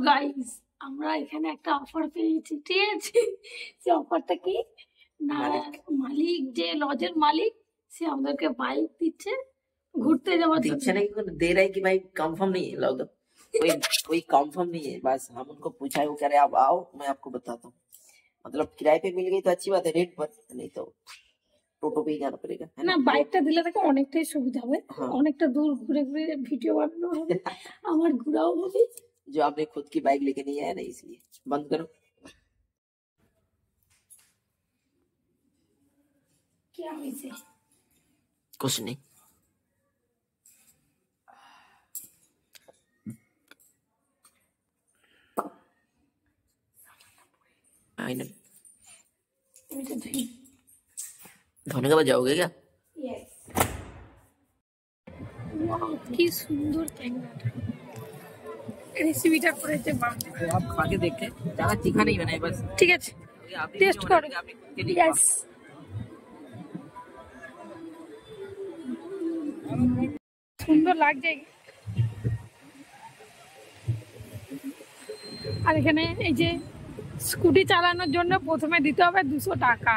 Guys আমরা এখানে একটা অফার পেয়েছি, ঠিক আছে? সে অফারটা কি না, মালিক যে লজের মালিক সে আমাদেরকে বাইক দিচ্ছে घूरते जावा दिच्छा नहीं दे रहा है कि भाई कंफर्म नहीं है लॉकडाउन, कोई कंफर्म नहीं है। बस हम उनको पूछा है, वो कह रहे आप आओ मैं आपको बताता हूँ। मतलब किराए पे मिल गई तो अच्छी बात है, रेट पर, नहीं तो টোটো পেয়ে जाना पड़ेगा है না। বাইকটা দিলে তাকে অনেকটাই সুবিধা হবে, অনেকটা দূর ঘুরে ঘুরে ভিডিও বানানো হবে, আমার ঘোরাও হবে। जो आपने खुद की बाइक लेके नहीं आया ना, इसलिए बंद करो। क्या वैसे कुछ नहीं, धोने के बाद जाओगे क्या? यस। কি সুন্দর ক্যামেরাটা, রেসিপিটা করেছে বাবা। आप खा के देखते, ज्यादा तीखा नहीं बनाए बस, ঠিক আছে টেস্ট করো। यस সুন্দর লাগছে। আর এখানে এই যে স্কুটি চালানোর জন্য প্রথমে দিতে হবে 200 টাকা।